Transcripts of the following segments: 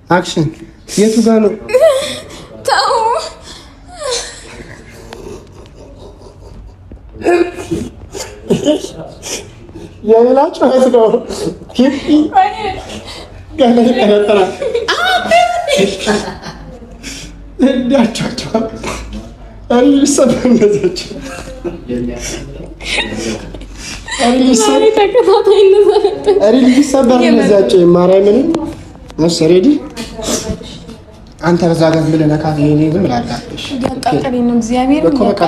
አክሽን የቱ ጋር ነው? ተው የሌላ ጩኸት ነው። ገና ይጠረጠራል። እንዲያቻቸው ሊሰበር ነዛቸው ሊሰበር ነዛቸው ማርያምን መሰሬዲ አንተ በዛ ጋር ብለህ ነካት። ይሄኔ ዝም ብላለሽ ያቃጠለኝ ነው እግዚአብሔር እኮ በቃ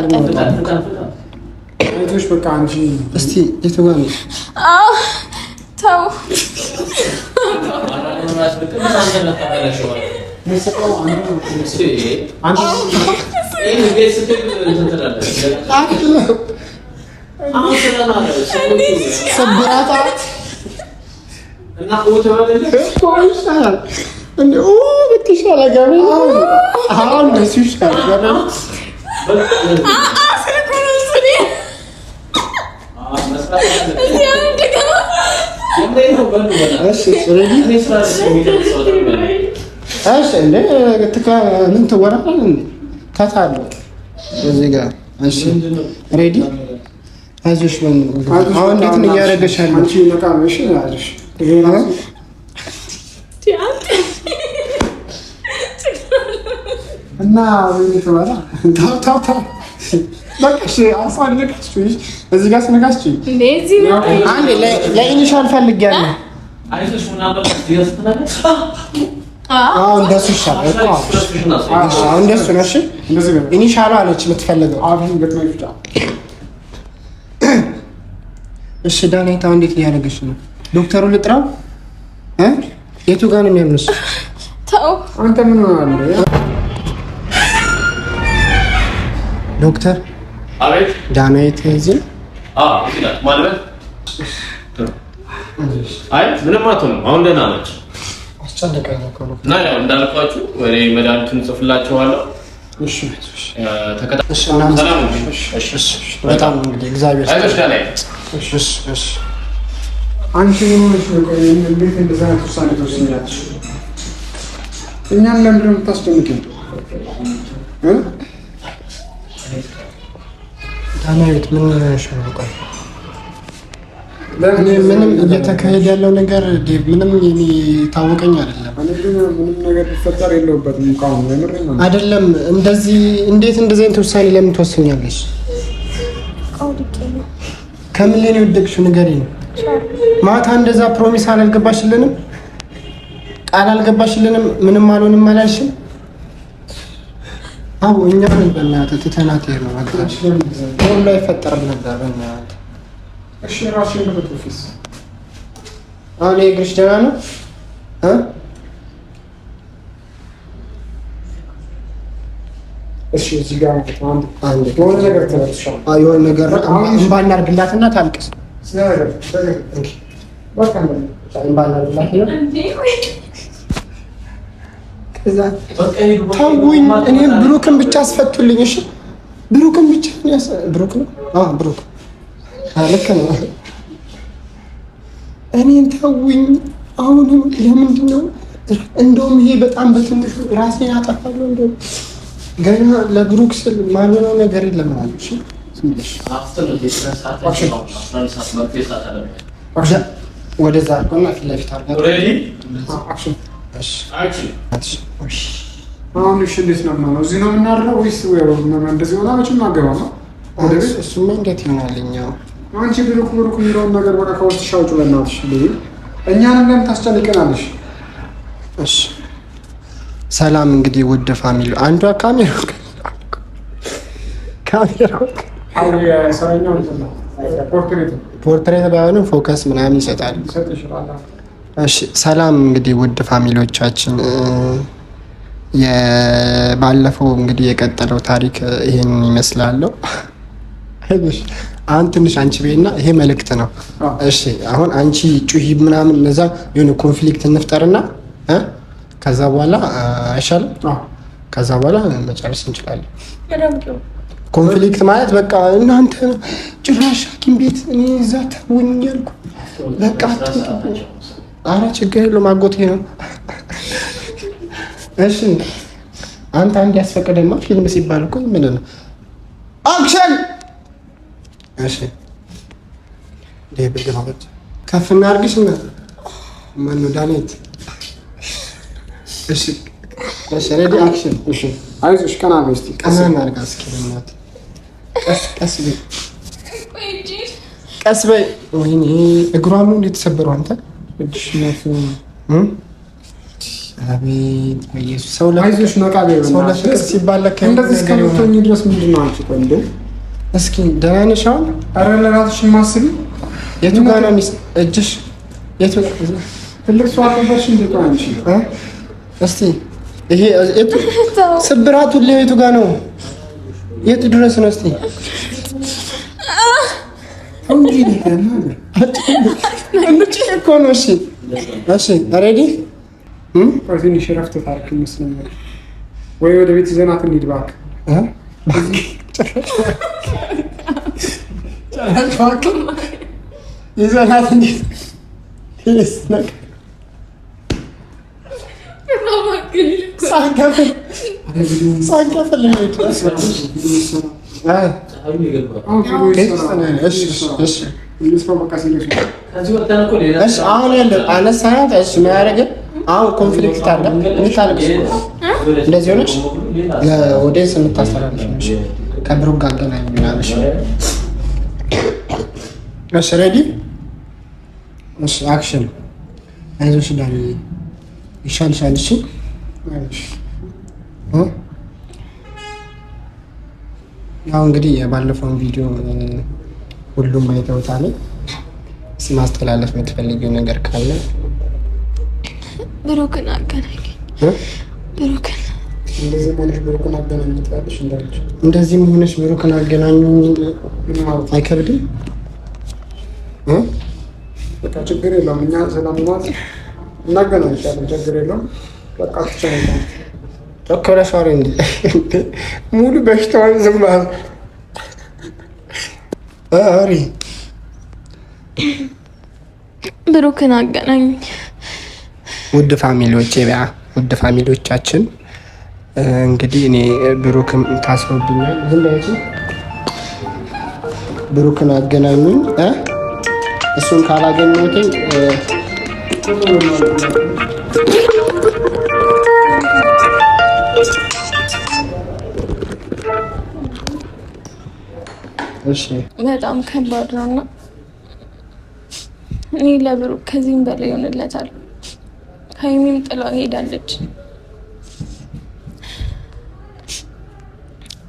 አይቶሽ በቃ አንቺ እስቲ የቱ ጋር ነው? አዎ ተው ምን ትወራለህ እንዴ? ታታለህ እዚህ ጋር እሺ፣ ሬዲ አይዞሽ። አሁን እንዴት ነው እያደረገሽ ያለው? አንቺ ነቃ ነሽ አይዞሽ። ይሄ ነው እና ወይ ተባላ ታታ በቃ እሺ፣ አሳልነካሽ እዚህ ጋር ስነካሽ እንደዚህ ነው። አንዴ ለኢኒሻል ፈልጊያለሁ። አይዞሽ ምናምን ይያስተናል። እንደሱ ይሻላል እኮ እንደሱ ነው። እሺ እንደዚህ ነው ኢኒሻሉ አለች የምትፈልገው። አሁን ገጥመኝ ብቻ። እሺ ዳንኤል አሁን እንዴት ሊያደርግሽ ነው? ዶክተሩን ልጥራው? የቱ ጋር ነው የሚያምንሽ? ተው አንተ ምን ሆነሃል? ዶክተር አቤት። ዳንኤል እዚህ ይላል ማለት አይ ምንም አትሆንም። አሁን ደህና ነች። አስጨነቀኝ እኮ ነው። እና ያው እንዳልኳችሁ እኔ መድኃኒቱን ጽፍላችኋለሁ። እሺ ተከታተሉ። ሰላም ነው። እሺ በጣም እንግዲህ እግዚአብሔር አይዞሽ ዳንኤል። እሺ አንቺ ምን ሆነሽ ነው? ቆይ እንዴት እንደዛ አይነት ውሳኔ ትወስኛለሽ? እኛን ለምንድን ነው የምታስጨንቂው? ዳንኤል ምን ሆነሽ ነው? ቆይ ምንም እየተካሄደ ያለው ነገር ምንም የሚታወቀኝ አይደለም። ምንም ነገር ሊፈጠር የለውበትም አይደለም። እንደዚህ እንዴት እንደዚህ አይነት ውሳኔ ለምን ትወስኛለሽ? ከምን ላይ ነው የወደቅሽው? ንገሪኝ። ማታ እንደዛ ፕሮሚስ አልገባሽልንም? ቃል አልገባሽልንም? ምንም አልሆንም አላልሽም? አዎ እኛ ምን በእናትህ ትተናት ነው አግዛሽ ሁሉ አይፈጠርም ነበር በእናትህ። እሺ ራስሽን በተፈስ አሁን የእግርሽ ደህና ነው? እሺ እዚህ ጋር አንድ የሆነ ነገር ተነስሻል። የሆነ ነገር እምባ እናድርግላትና ታልቅስ። በቃ እምባ እናድርግላትና ከዛ ተውኝ። እኔም ብሩክን ብቻ አስፈቱልኝ። እሺ ብሩክን ብቻ ብሩክ ነው። ብሩክ ልክ ነው። እኔን ተውኝ። አሁንም ለምንድን ነው እንደውም ይሄ በጣም በትንሹ ራሴን አጠፋለሁ። እንደውም ገና ለብሩክ ስል ማንነው ነገር የለም ማለት እሺ ወደዛ አድርጎና ፊት ለፊት አድርጎ አሁን እሺ እንዴት ነው የምንሆነው? እዚህ ነው የምናድረው ወይስ እንደዚህ ሆና መቼም እናገባው ነው ወደ ቤት? እሱማ እንዴት ይሆናል? እኛው አንቺ ብሩክ የሚለውን ነገር በቃ ከውስጥ ሻውጭ በእናትሽ። እኛንም ለምን ታስጨንቀናለሽ? እሺ ሰላም እንግዲህ ውድ ፋሚሊ አንዷ ካሜራ ሰራኛው ፖርትሬት ባይሆንም ፎከስ ምናምን ይሰጣል። እሺ ሰላም እንግዲህ ውድ ፋሚሊዎቻችን ባለፈው እንግዲህ የቀጠለው ታሪክ ይሄን ይመስላል። አሁን ትንሽ አንቺ ቤና ይሄ መልእክት ነው። እሺ አሁን አንቺ ጩሂ ምናምን እነዛ የሆነ ኮንፍሊክት እንፍጠርና ከዛ በኋላ አይሻልም? ከዛ በኋላ መጨረስ እንችላለን። ኮንፍሊክት ማለት በቃ እናንተ ጭራሽ ሐኪም ቤት እኔ እዛ ተውኝ ያልኩ በቃ አትምጡ። ኧረ ችግር የለውም አጎቴ ነው። እሺ አንተ አንድ ያስፈቀደማ ፊልም ሲባል እኮ ምን ነው? አክሽን! እሺ ደብል ገባበት ከፍ እናድርግሽና ማን ነው ዳንኤል? እሺ እሺ ሬዲ አክሽን። እሺ አይዞሽ ቀና በይ እስኪ ቀና እናድርግ እስኪ በእናትህ ቀስ በይ ቀስ በይ። ወይኔ እግሯ ነው የተሰበረው አንተ እሺ ነው አቤት በኢየሱስ ሰው አይዞሽ ነቃ በይ። ሰው ለፍቅር ሲባል ለካ እንደዚህ እስከምትሆኚ ድረስ ምንድን ነው አንቺ? ቆይ እንደ እስኪ ደህና ነሽ አሁን? ኧረ ለራስሽ ማስቢ። የቱ ጋር ነው እጅሽ? የቱ ትልቅ ሰው አቀበልሽ እንደ ቆይ አንቺ እስቲ ይሄ ስብራቱ የቱ ጋር ነው? የቱ ድረስ ነው? እስቲ እንጂ እንጂ እኮ ነው። እሺ እሺ ሬዲ ትንሽ እረፍት ታርክ ይመስለኛል። ወይ ወደ ቤት ይዘናት እንሂድ እባክህ። ይዘናት እንሂድ ሳንከፍል አሁን ያለ አነሳናት። እሺ ምን ያደረግን አሁን ኮንፍሊክት አለ። እንታለቅሽ እንደዚህ ሆነሽ ለኦዲየንስ የምታስተላልፍሽ ከብሩክ ጋር ገናኝ ምናልሽ። እሺ ሬዲ? እሺ አክሽን። አይዞሽ ዳኒ ይሻልሻል። እሺ ያው እንግዲህ የባለፈውን ቪዲዮ ሁሉም አይተውታል። ማስተላለፍ የምትፈልጊው ነገር ካለ ብሩክን አገናኝ። ብሩክን እንደዚህ ሆነሽ ብሩክን አገናኝ ትላለሽ እንዳለች እንደዚህ ሆነሽ ብሩክን አገናኙ አይከብድም? በቃ ችግር የለውም። እኛ ስለምናት እናገናኝሻለን። ችግር የለውም። በቃ ትቻለሽ። ዶክተር ሻሪ እንዴ ሙሉ በሽታውን ዝም ማለት አሪ ብሩክን አገናኝ። ውድ ፋሚሊዎች ውድ ፋሚሊዎቻችን እንግዲህ እኔ ብሩክም ታስሮብኛል። ዝም በይ ብሩክን አገናኙኝ። እሱን ካላገኘሁት እሺ በጣም ከባድ ነውና እኔ ለብሩክ ከዚህም በላይ ይሆንለታል። ሀይሚም ጥላ ሄዳለች።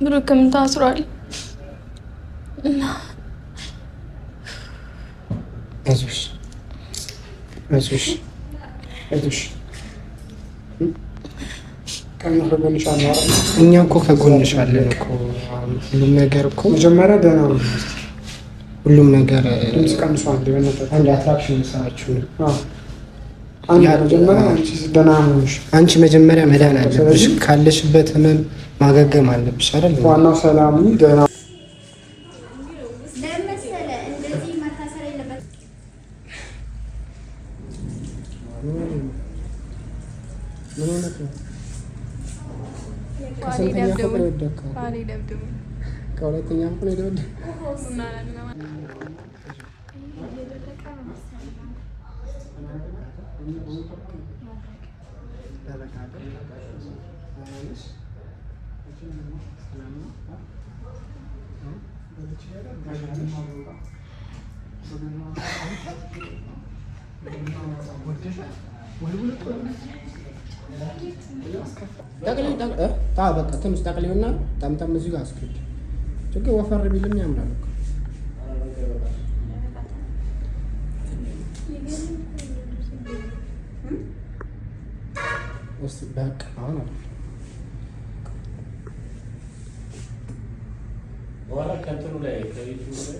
ብሩክም ታስሯል እና አይዞሽ አይዞሽ አይዞሽ እኛ እኮ ከጎንሽ አለን እኮ። ሁሉም ነገር እኮ መጀመሪያ ደህና ነው። ሁሉም ነገር ድምፅ ቀንሷ አንድ አትራክሽን ሰራችሁ ነው። አንቺ መጀመሪያ መዳን አለብሽ። ካለሽበት ህመም ማገገም አለብሽ አይደል? ዋናው ሰላሙ ደህና ከሁለተኛ ፎቅ ነው የደወደቀው። በቃ ትንሽ ጠቅልዩና ጠምጠም እዚህ ጋር አስገድ ችግር ወፈር ቢልም ያምራል እኮ። በቃ አሁን አለ በኋላ ከእንትኑ ላይ ከቤቱ ላይ